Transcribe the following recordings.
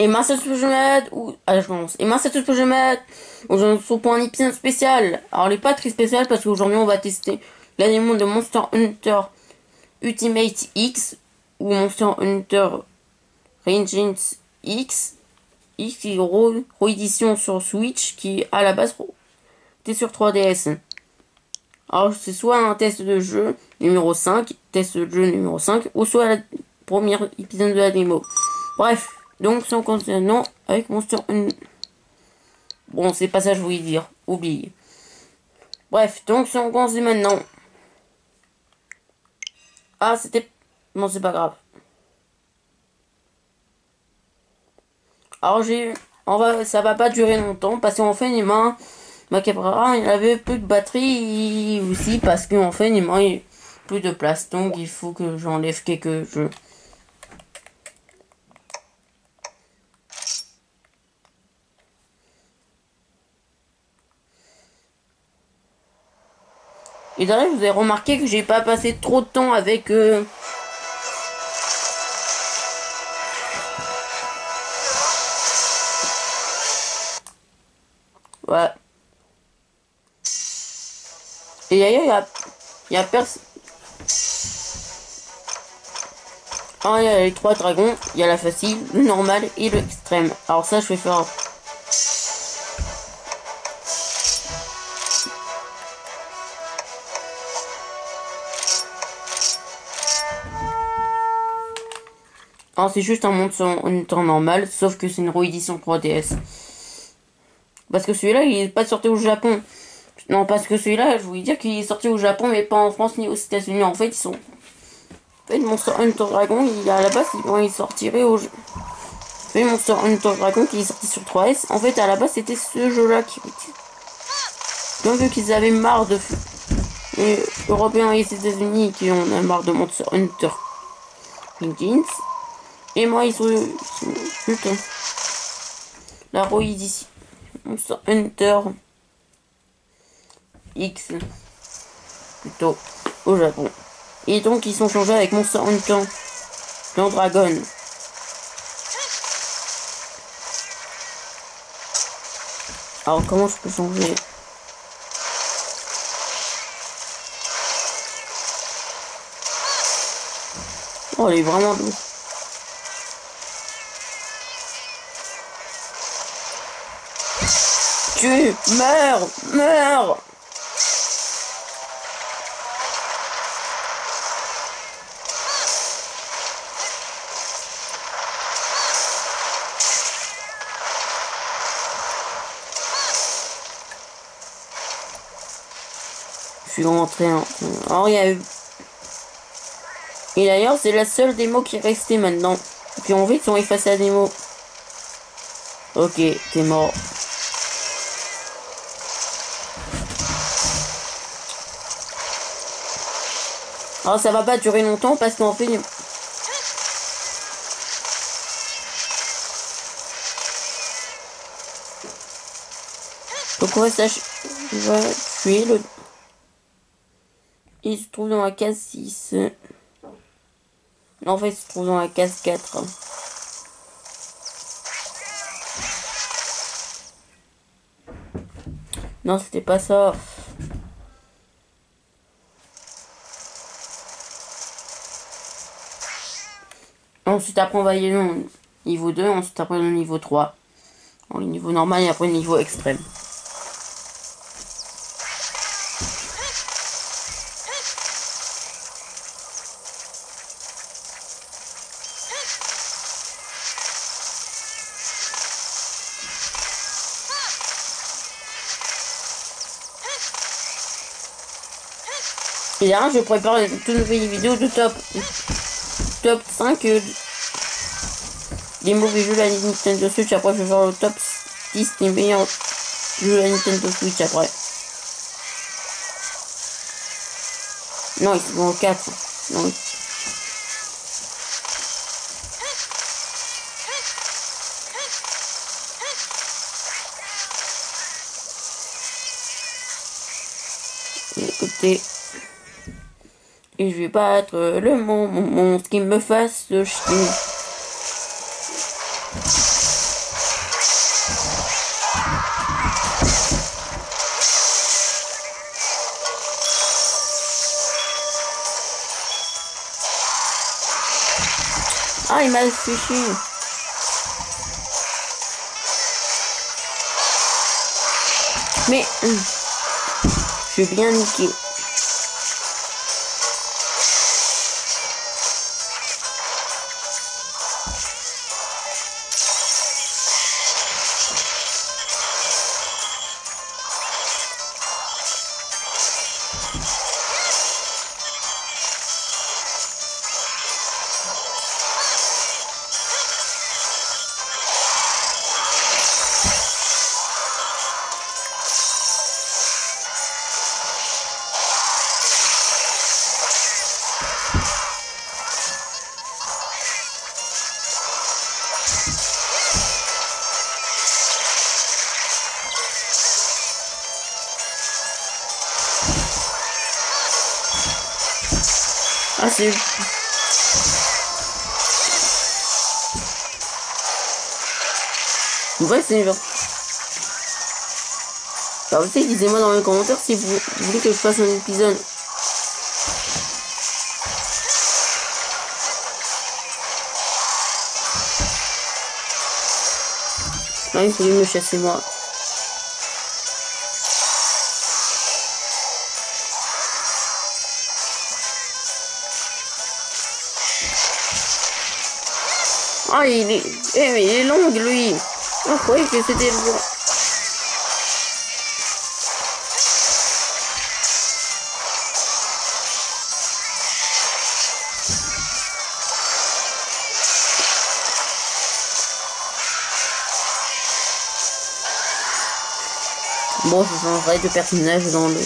Et mince, ce que je vais mettre, ou, allez, je commence. Et mince, ce que je vais mettre, aujourd'hui, on se retrouve pour un épisode spécial. Alors, il est pas très spécial parce qu'aujourd'hui, on va tester l'animation de Monster Hunter Ultimate X, ou Monster Hunter Revengeance X, qui est réédition sur Switch, qui, à la base, était sur 3DS. Alors, c'est soit un test de jeu numéro 5, test de jeu numéro 5, ou soit le premier épisode de la démo. Bref, donc c'est en continuant avec Monster Hunter. Bon, c'est pas ça que je voulais dire, oubliez. Bref, donc si on commence maintenant. Ah, c'était... Bon, c'est pas grave. Alors ça va pas durer longtemps, parce qu'en fait, ma caméra, il avait plus de batterie aussi, parce qu'en fait, il a plus de place, donc il faut que j'enlève quelques jeux. Et d'ailleurs, vous avez remarqué que j'ai pas passé trop de temps avec... Ouais. Et d'ailleurs, il y a personne... Ah, il y a les 3 dragons, il y a la facile, le normal et le extrême. Alors ça, je vais faire... Alors c'est juste un monde en temps normal, sauf que c'est une réédition 3DS. Parce que celui-là, il est pas sorti au Japon. Non, parce que celui-là, je voulais dire qu'il est sorti au Japon, mais pas en France ni aux États-Unis. En fait, ils sont... En fait, Monster Hunter Dragon, à la base, il sortirait au... fait Monster Hunter Dragon qui est sorti sur 3S. En fait, à la base, c'était ce jeu-là qui... Donc, vu qu'ils avaient marre de... Les Européens et les États-Unis qui en a marre de Monster Hunter Jeans. Et moi, ils sont putain. La réédition Monster Hunter X plutôt au Japon. Et donc ils sont changés avec Monster Hunter dans Dragon. Alors comment je peux changer? Oh, elle est vraiment douce. Tu meurs, meurs. Je suis rentré. Alors il y a eu... Et d'ailleurs c'est la seule démo qui est restée maintenant. Et puis en fait ils ont effacé la démo. Ok, t'es mort. Alors ça va pas durer longtemps parce qu'en fait... Donc on va tuer le... Il se trouve dans la case 6. Non, en fait, il se trouve dans la case 4. Non, c'était pas ça. Ensuite, après, on va y aller au niveau 2. Ensuite, après, le niveau 3. Bon, le niveau normal et après, le niveau extrême. Et là, je prépare une toute nouvelle vidéo de top 5 des mauvais jeux de la Nintendo Switch. Après, je vais faire le top 10 des meilleurs jeux de la Nintendo Switch après. Non, ils sont en 4. Non. De côté. Et je vais battre le monstre qui me fasse chier. Ah, il m'a fait chier. Mais je suis bien niqué. Ah, c'est... Ouais, c'est genre... Alors, vous savez, dites-moi dans les commentaires si vous voulez que je fasse un épisode. Ah, il faut me chasser, moi. Ah, il est... Eh, mais il est long, lui. Ah, je croyais que c'était le... Bon, je changerai de personnage dans le...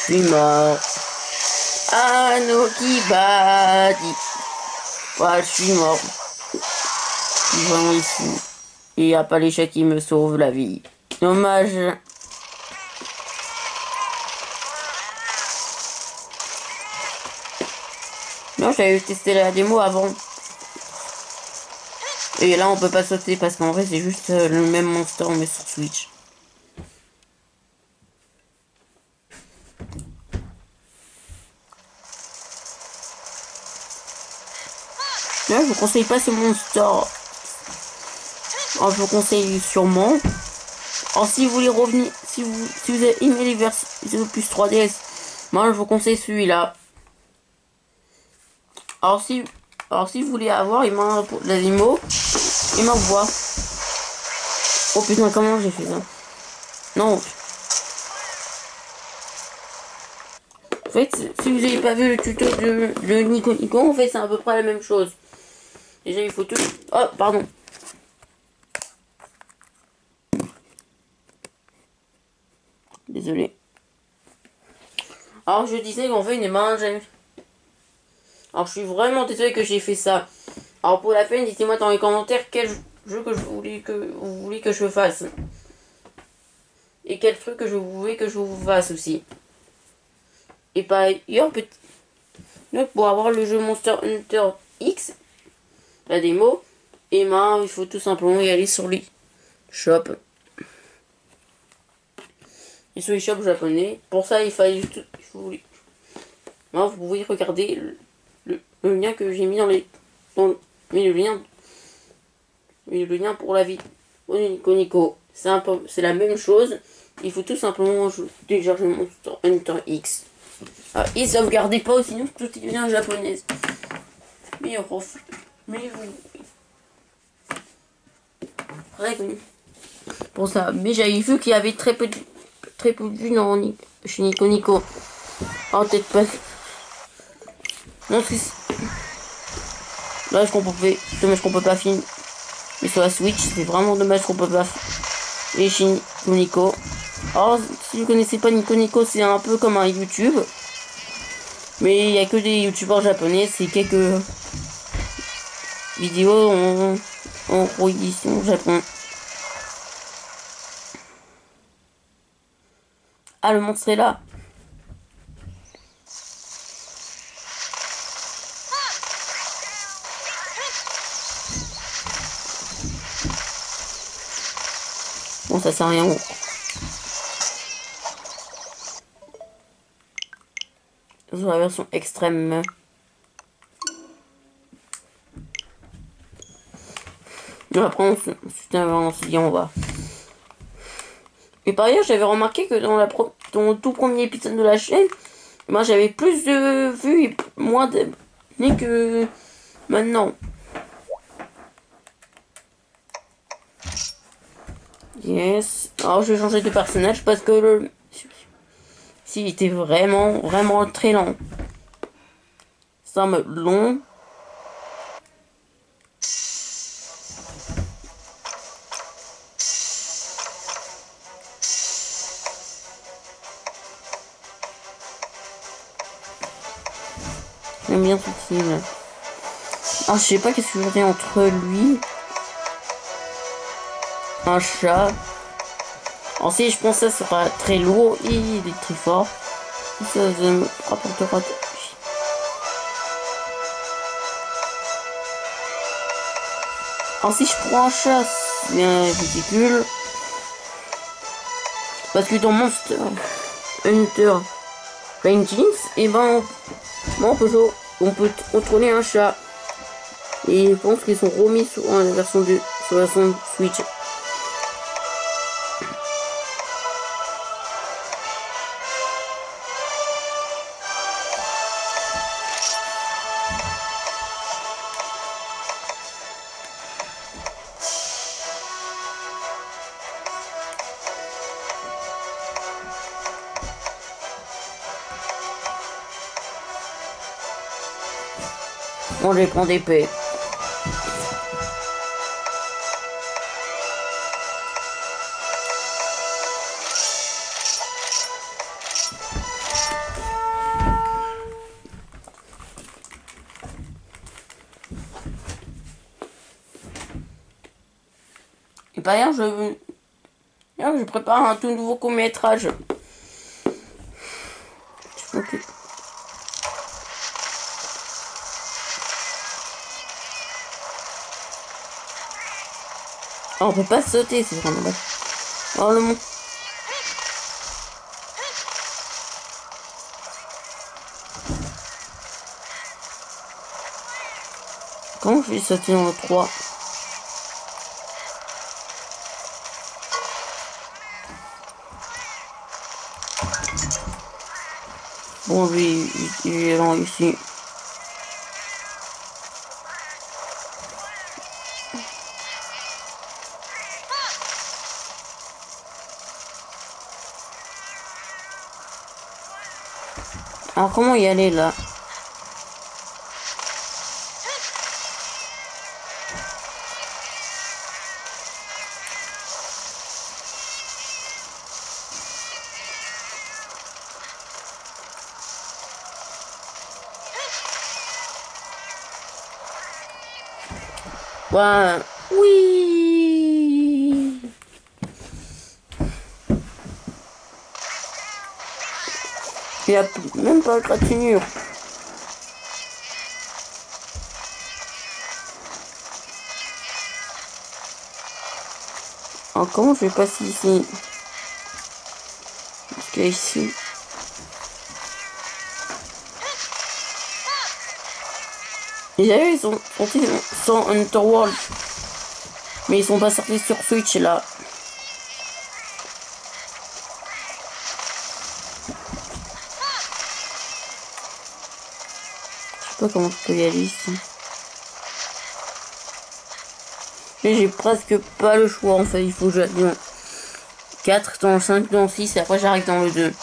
Je suis mort. Anoki Badi. Ouais, je suis mort. Je suis vraiment ici. Et il n'y a pas l'échec qui me sauve la vie. Dommage. Non, j'avais testé la démo avant. Et là, on peut pas sauter parce qu'en vrai, c'est juste le même monster mais sur Switch. Là, je vous conseille pas ce monster. Alors, je vous conseille sûrement. Alors, si vous voulez revenir, si vous avez aimé les versions plus 3DS, moi, je vous conseille celui-là. Alors, si vous voulez avoir la démo, il m'envoie. Oh putain, comment j'ai fait ça? Non. En fait, si vous n'avez pas vu le tuto de Nico Nico, en fait, c'est à peu près la même chose. Déjà, il faut tout... Oh, pardon. Désolé. Alors, je disais qu'en fait, il est marrant. Alors, je suis vraiment désolé que j'ai fait ça. Alors, pour la peine, dites-moi dans les commentaires quel jeu que vous voulez que je fasse. Et quel truc que je voulais que je vous fasse aussi. Et par ailleurs, pour avoir le jeu Monster Hunter X, la démo, et ben, il faut tout simplement y aller sur les shops. Et sur les shops japonais. Pour ça, il faut, moi, vous pouvez regarder le lien que j'ai mis mais le lien pour la vidéo Nico Nico. C'est la même chose. Il faut tout simplement télécharger Monster Hunter X. Ah, et sauvegardez pas, sinon tout est bien japonaise. Mais vous pour ça. Mais j'avais vu qu'il y avait très peu de vues chez Nico Nico. Oh, peut-être pas. Non, dommage qu'on peut pas filmer. Mais sur la Switch, c'est vraiment dommage qu'on peut pas. Et chez Nico Nico. Alors, si vous connaissez pas Nico Nico, c'est un peu comme un YouTube. Mais il n'y a que des youtubeurs japonais, c'est quelques vidéos en édition Japon. Ah, le monstre est là. Bon, ça sert à rien. Sur la version extrême. Après, on se dit, on va. Et par ailleurs, j'avais remarqué que dans le tout premier épisode de la chaîne, moi j'avais plus de vues et moins d'abonnés que maintenant. Yes. Alors je vais changer de personnage parce que s'il était vraiment très long. Ça me long. J'aime bien ce style. Alors je sais pas qu'est-ce que je ferais entre lui. Un chat. Alors si je pense que ça sera très lourd et il est très fort. Ça me rapportera. Alors si je prends un chat, c'est bien ridicule. Parce que dans Monster Hunter Rankings, et ben on peut contrôler un chat. Et je pense qu'ils sont remis sur la version 2, sur la version Switch. Bon, je vais prendre épée. Et par ailleurs, je prépare un tout nouveau court-métrage. Oh, on peut pas sauter, c'est vraiment dommage. Oh le monde. Comment je vais sauter dans le 3? Bon, lui, il est là ici. Alors, comment y aller là? Ouais. Oui. Il n'y a même pas de gratinure. Alors, comment je vais passer ici? Parce que ici. Et d'ailleurs, ils sont sortis sans Underworld. Mais ils sont pas sortis sur Switch là. Je sais pas comment je peux y aller ici. Mais j'ai presque pas le choix en fait. Il faut que j'aille dans 4, dans le 5, dans le 6 et après j'arrive dans le 2.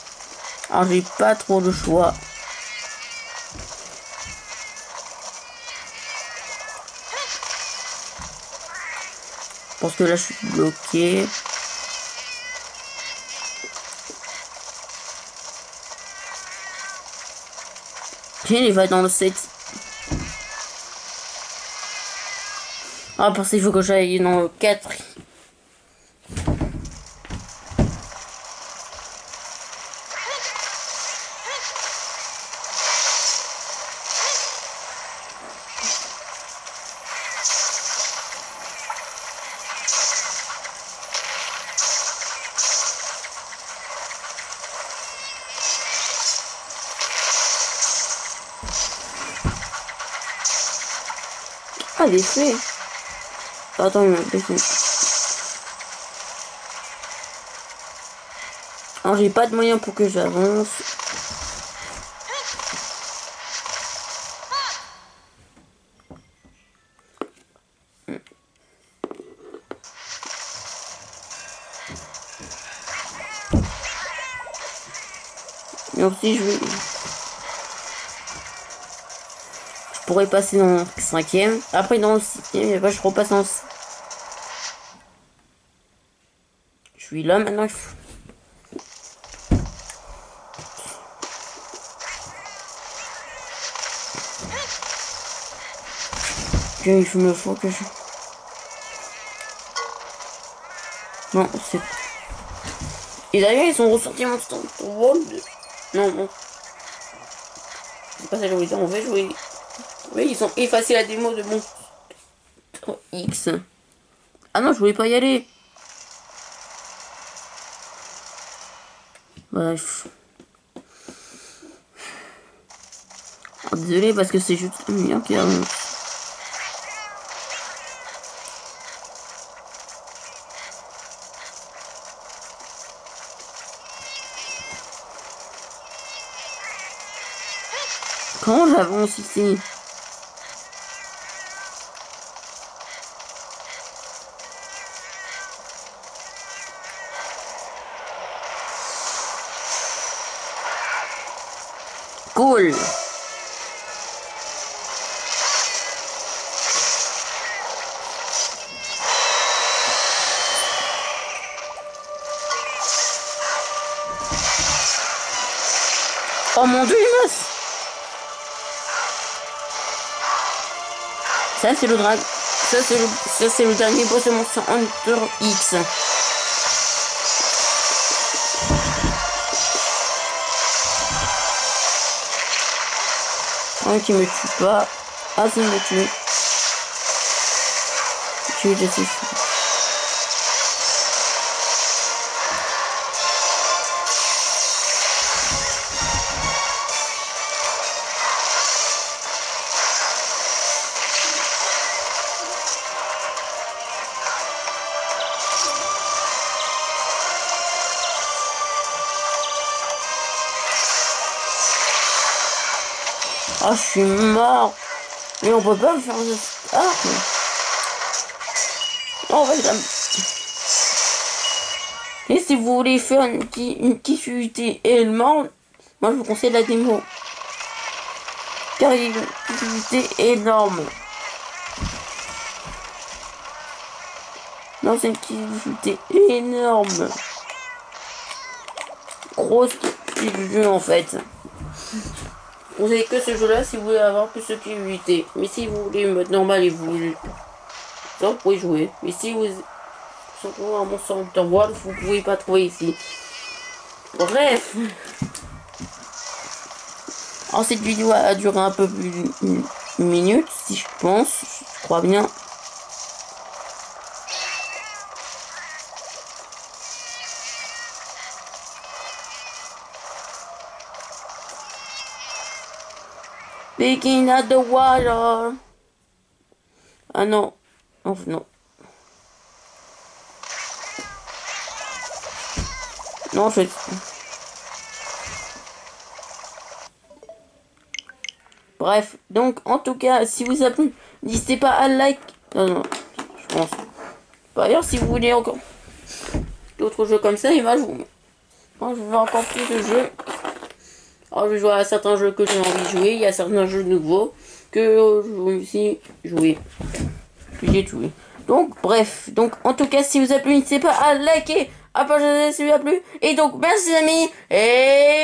Alors j'ai pas trop le choix. Parce que là je suis bloqué. Tiens, il va dans le 7. Ah, parce qu'il faut que j'aille dans le 4. Ah, des faits. Attends, il m'a baissé. Alors, j'ai pas de moyens pour que j'avance. Mais aussi, je pourrais passer dans le cinquième. Après, dans le sixième, je repasse dans le... Je suis là maintenant. Il me faut que je... Non, c'est... Et d'ailleurs, ils sont ressortis Monster World. Non, non. C'est pas ça que je voulais dire. Oui, ils ont effacé la démo de Monster X. Ah non, je voulais pas y aller. Bref. Oh, désolé parce que c'est juste un million qui avance. Comment j'avance ici? Cool. Oh mon dieu, il meurt. Ça c'est le drag. Ça c'est le dernier boss de Monster Hunter X. Un qui me tue pas. Ah, ça me tue. Tu je sais. Ah, je suis mort. Mais on peut pas me faire de... Ah. Oh, ouais, et si vous voulez faire une difficulté énorme, moi je vous conseille la démo. Car il y a une difficulté énorme. Non, c'est une difficulté énorme. Grosse du jeu en fait. Vous avez que ce jeu-là si vous voulez avoir plus de difficulté. Mais si vous voulez mode normal et vous pouvez jouer. Mais si vous trouvez un Monster Hunter World, vous pouvez pas trouver ici. Bref. Alors cette vidéo a duré un peu plus d'une minute, si je pense, je crois bien. Picking at the water. Ah non. Oh, non. Non, je... Bref, donc en tout cas, si vous a plu, n'hésitez pas à like. Non, non, je pense. Par ailleurs, si vous voulez encore d'autres jeux comme ça, et moi je veux encore plus de jeux. Alors je joue à certains jeux que j'ai envie de jouer, il y a certains jeux nouveaux que je veux aussi jouer. Que j'ai joué. Donc bref, donc en tout cas, si vous a plu, n'hésitez pas à liker, à partager si vous a plu. Et donc merci les amis, et